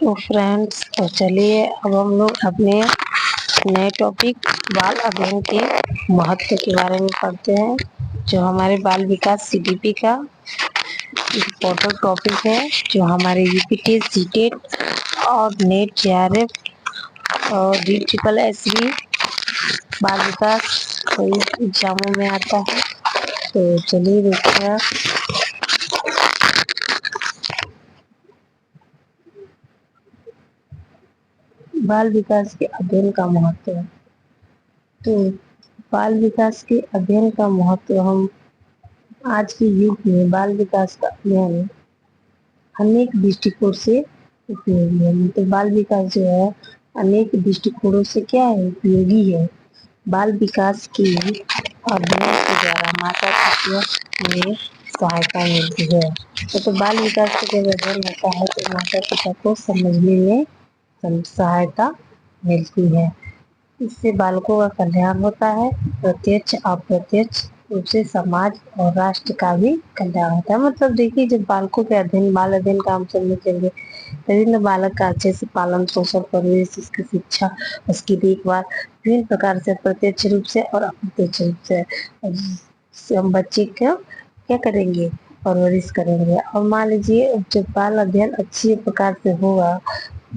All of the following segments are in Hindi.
तो फ्रेंड्स, तो चलिए अब हम लोग अपने नए टॉपिक बाल अध्ययन के महत्व के बारे में पढ़ते हैं, जो हमारे बाल विकास सीडीपी का इम्पोर्टेंट टॉपिक है, जो हमारे यूपीटी सीटेट और नेट जेआरएफ और DSSB बाल विकास कई एग्जामों में आता है। तो चलिए देखते हैं। बाल विकास के अध्ययन का महत्व। तो बाल विकास के अध्ययन का महत्व हम आज के युग में बाल विकास का अध्ययन अनेक दृष्टिकोण से उपयोगी है। मतलब बाल विकास जो है अनेक दृष्टिकोणों से क्या है, उपयोगी है। बाल विकास के अध्ययन के द्वारा माता पिता में सहायता मिलती है। तो बाल विकास का जब अध्ययन होता है तो माता पिता को समझने में सहायता मिलती है। इससे बालकों का कल्याण होता है, प्रत्यक्ष अप्रत्यक्ष रूप से समाज और राष्ट्र का भी कल्याण होता है। मतलब देखिए, जब बालकों के अध्ययन बाल अध्ययन का हम समझेंगे तभी न बालक का अच्छे से पालन पोषण परवरिश, उसकी शिक्षा, उसकी देखभाल विभिन्न प्रकार से प्रत्यक्ष रूप से और अप्रत्यक्ष रूप से हम बच्चे को क्या करेंगे, परवरिश करेंगे। और मान लीजिए जब बाल अध्ययन अच्छी प्रकार से होगा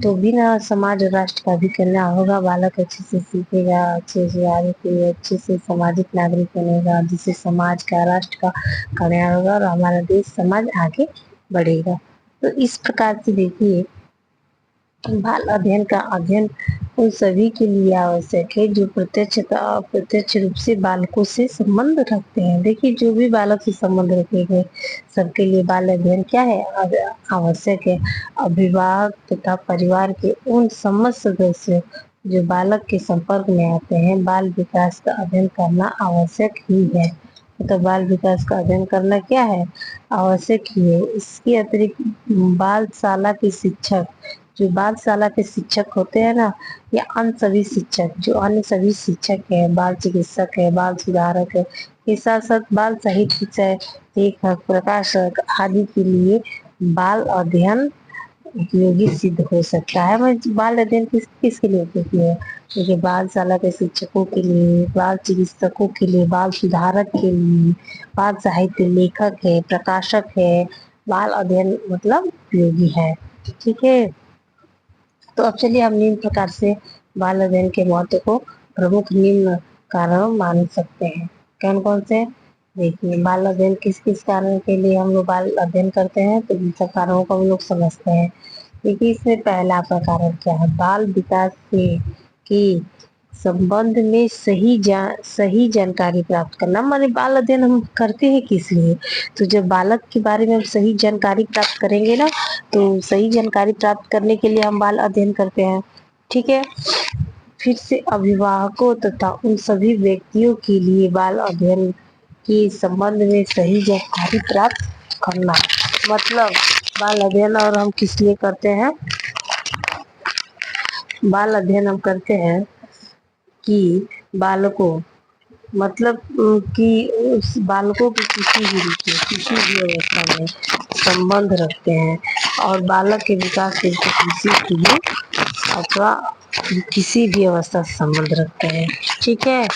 तो भी ना समाज और राष्ट्र का भी कल्याण होगा। बालक अच्छे से सीखेगा, अच्छे से आगे के अच्छे से सामाजिक नागरिक बनेगा, जिससे समाज का राष्ट्र का कल्याण होगा और हमारा देश समाज आगे बढ़ेगा। तो इस प्रकार से देखिए, बाल अध्ययन का अध्ययन उन सभी के लिए आवश्यक है जो प्रत्यक्ष का अप्रत्यक्ष रूप से बालकों से संबंध रखते हैं। देखिए, जो भी बालक से संबंध रखेंगे सबके लिए बाल अध्ययन क्या है, आवश्यक है। अभिभावक तथा परिवार के उन समस्त सदस्य जो बालक के संपर्क में आते हैं, बाल विकास का अध्ययन करना आवश्यक ही है। तो बाल विकास का अध्ययन करना क्या है, आवश्यक ही है। इसके अतिरिक्त बालशाला के शिक्षक, जो बालशाला के शिक्षक होते हैं ना, या अन्य सभी शिक्षक, जो अन्य सभी शिक्षक है, बाल चिकित्सक है, बाल सुधारक है, के साथ साथ बाल साहित्य लेखक, प्रकाशक आदि के लिए बाल अध्ययन उपयोगी सिद्ध हो सकता है। बाल अध्ययन किसके लिए उपयोगी है, क्योंकि बालशाला के शिक्षकों के लिए, बाल चिकित्सकों के लिए, बाल सुधारक के लिए, बाल साहित्य लेखक है, प्रकाशक है, बाल अध्ययन मतलब उपयोगी है। ठीक है। तो अब चलिए हम निम्न प्रकार से बाल अध्ययन के महत्व को प्रमुख निम्न कारण मान सकते हैं। कौन कौन से, देखिए, बाल अध्ययन किस किस कारण के लिए हम लोग बाल अध्ययन करते हैं, तो इन सब कारणों को हम लोग समझते हैं। देखिए, इसमें पहला आपका कारण क्या है, बाल विकास से की संबंध में सही जानकारी प्राप्त करना। माने बाल अध्ययन हम करते हैं किस लिए, तो जब बालक के बारे में हम सही जानकारी प्राप्त करेंगे ना, तो सही जानकारी प्राप्त करने के लिए हम बाल अध्ययन करते हैं। ठीक है। फिर से अभिभावकों तथा उन सभी व्यक्तियों के लिए बाल अध्ययन के संबंध में सही जानकारी प्राप्त करना। मतलब बाल अध्ययन और हम किस लिए करते हैं, बाल अध्ययन हम करते हैं कि बालकों, मतलब कि उस बालकों की किसी भी रूप में, किसी भी अवस्था में संबंध रखते हैं और बालक के विकास के विशिष्ट रूप अथवा किसी भी अवस्था से संबंध रखते हैं। ठीक है।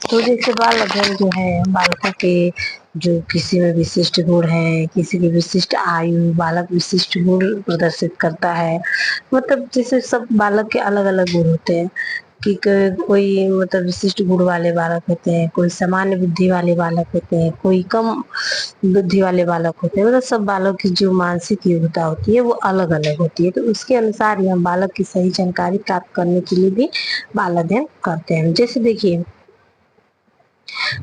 तो जैसे बाल अध्ययन जो है, बालकों के जो किसी में विशिष्ट गुण है, किसी की विशिष्ट आयु, बालक विशिष्ट गुण प्रदर्शित करता है। मतलब जैसे सब बालक के अलग अलग गुण होते हैं कि कोई मतलब विशिष्ट गुण वाले बालक होते हैं, कोई सामान्य बुद्धि वाले बालक होते हैं, कोई कम बुद्धि वाले बालक होते हैं। मतलब सब बालक की जो मानसिक योग्यता होती है वो अलग अलग होती है। तो उसके अनुसार ही हम बालक की सही जानकारी प्राप्त करने के लिए भी बाल अध्ययन करते हैं। जैसे देखिए,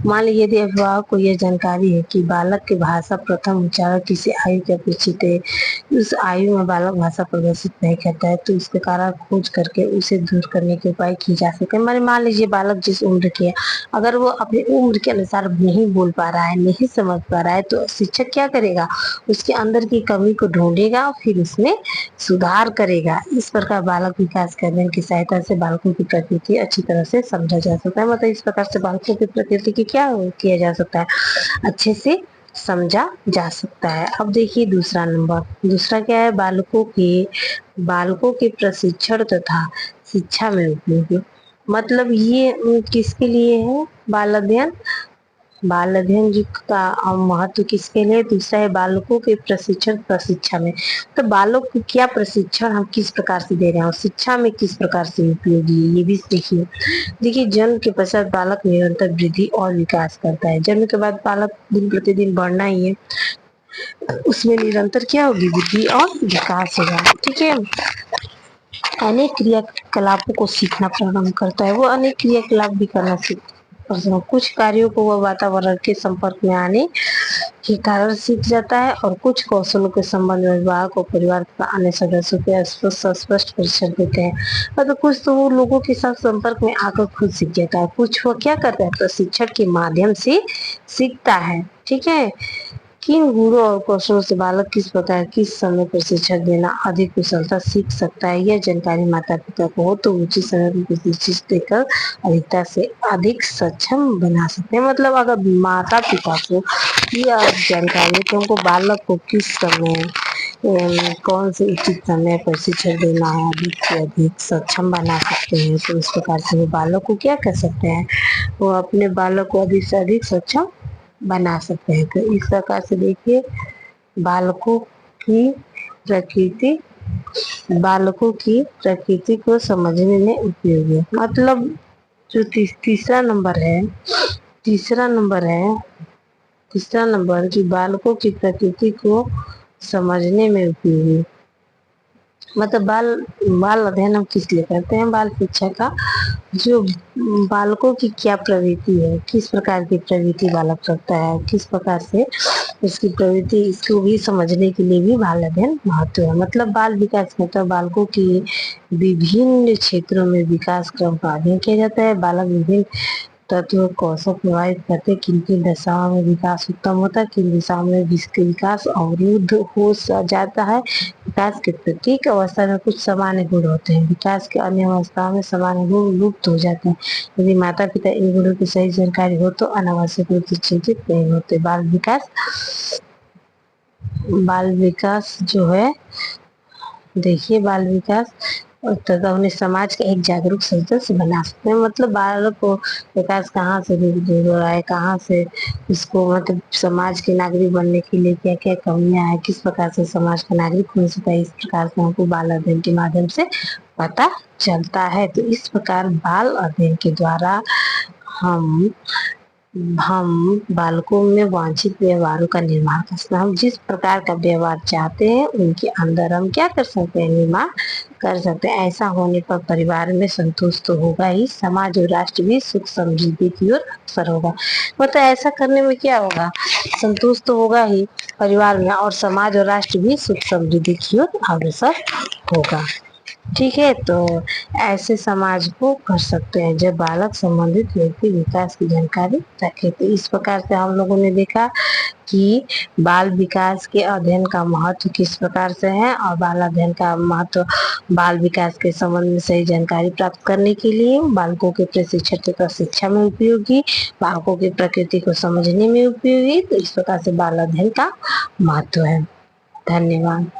मान लीजिए यदि अभिभावक को यह जानकारी है कि बालक की भाषा प्रथम उच्चारण किसी आयु के अपेक्षित है, उस आयु में बालक भाषा प्रदर्शित नहीं करता है, तो उसके कारण खोज करके उसे दूर करने के उपाय किए जा सकते हैं। मान लीजिए बालक जिस उम्र के है, अगर वो अपनी उम्र के अनुसार नहीं बोल पा रहा है, नहीं समझ पा रहा है, तो शिक्षक क्या करेगा, उसके अंदर की कमी को ढूंढेगा, फिर उसमें सुधार करेगा। इस प्रकार बालक विकास के अध्ययन की सहायता से बालकों की प्रकृति अच्छी तरह से समझा जा सकता है। मतलब इस प्रकार से बालकों की प्रकृति की क्या किया जा सकता है, अच्छे से समझा जा सकता है। अब देखिए दूसरा नंबर, दूसरा क्या है, बालकों के प्रशिक्षण तथा शिक्षा में उपयोगी। मतलब ये किसके लिए है, बाल अध्ययन, बाल अध्ययन जी का महत्व किसके लिए, दूसरा है बालकों के प्रशिक्षण प्रशिक्षा में। तो बालों को क्या प्रशिक्षण हम किस प्रकार से दे रहे हैं और शिक्षा में किस प्रकार से उपयोगी है, ये भी देखिए। देखिए जन्म के पश्चात बालक निरंतर वृद्धि और विकास करता है। जन्म के बाद बालक दिन प्रतिदिन बढ़ना ही है, उसमें निरंतर क्या होगी, वृद्धि और विकास होगा। ठीक है, अनेक क्रियाकलापों को सीखना प्रारंभ करता है, वो अनेक क्रियाकलाप भी करना सीखता है। कुछ कार्यों को वह वातावरण के संपर्क में आने के कारण सीख जाता है और कुछ कौशलों के संबंध में बालक और परिवार के अन्य सदस्यों के स्पष्ट परिचय देते हैं। मतलब कुछ तो वो लोगों के साथ संपर्क में आकर खुद सीख जाता है, कुछ वो क्या करता है, प्रशिक्षण के माध्यम से सीखता है। ठीक है, किन गुणों और कौशलों से बालक किस प्रकार किस समय प्रशिक्षण देना अधिक कुशलता सीख सकता है, यह जानकारी माता पिता को हो तो उचित समय पर प्रशिक्षण देकर अधिकता से अधिक सक्षम बना सकते हैं। मतलब अगर माता पिता को यह जानकारी है कि उनको बालक को किस समय कौन से उचित समय प्रशिक्षण देना है, अधिक से अधिक सक्षम बना सकते हैं, तो इस प्रकार से वो बालक को क्या कर सकते हैं, वो अपने बालक को अधिक से अधिक सक्षम बना सकते हैं। तो इस प्रकार से देखिए बालकों की प्रकृति बालकों की प्रकृति को समझने में उपयोगी है। मतलब जो तीसरा नंबर है, तीसरा नंबर है तीसरा नंबर कि बालकों की प्रकृति को समझने में उपयोगी। मतलब बाल बाल अध्ययन हम किस लिए करते हैं, बाल शिक्षा का, जो बालकों की क्या प्रवृत्ति है, किस प्रकार की प्रवृत्ति बालक रखता है, किस प्रकार से उसकी प्रवृत्ति, इसको भी समझने के लिए भी बाल अध्ययन महत्व है। मतलब बाल विकास मतलब बालकों की विभिन्न क्षेत्रों में विकास क्रम का अध्ययन किया जाता है। बालक विभिन्न तत्व कौशल प्रभावित करते, किन किन दशाओं में विकास उत्तम होता है, किन दिशाओं में विकास अवरुद्ध हो जाता है। विकास के प्रत्येक अवस्था में कुछ सामान्य गुण होते हैं, विकास के अन्य अवस्थाओं में सामान्य गुण लुप्त हो जाते हैं। यदि माता पिता इन गुणों की सही जानकारी हो तो अनावश्यक रूप से चिंतित नहीं होते। बाल विकास जो है, देखिए बाल विकास तथा उन्हें समाज का एक जागरूक सदस्य बना सकते हैं। मतलब बालक को विकास कहाँ से हो रहा है, कहाँ से इसको मतलब समाज के नागरिक बनने के लिए क्या क्या कमियां है, किस प्रकार से समाज का नागरिक बन सकता है, इस प्रकार से हमको बाल अध्ययन के माध्यम से पता चलता है। तो इस प्रकार बाल अध्ययन के द्वारा हम बालकों में वांछित व्यवहारों का निर्माण कर सकते हैं। हम जिस प्रकार का व्यवहार चाहते हैं उनके अंदर हम क्या कर सकते हैं, निर्माण कर सकते हैं। ऐसा होने पर परिवार में संतोष तो होगा ही, समाज और राष्ट्र भी सुख समृद्धि की ओर अग्रसर होगा। मतलब ऐसा करने में क्या होगा, संतोष तो होगा ही परिवार में, और समाज और राष्ट्र भी सुख समृद्धि की ओर अग्रसर होगा। ठीक है, तो ऐसे समाज को कर सकते हैं जब बालक संबंधित व्यक्ति विकास की जानकारी रखे। तो इस प्रकार से हम लोगों ने देखा कि बाल विकास के अध्ययन का महत्व किस प्रकार से है, और बाल अध्ययन का महत्व बाल विकास के संबंध में सही जानकारी प्राप्त करने के लिए, बालकों के प्रशिक्षण तथा शिक्षा में उपयोगी, बालकों की प्रकृति को समझने में उपयोगी। तो इस प्रकार से बाल अध्ययन का महत्व है। धन्यवाद।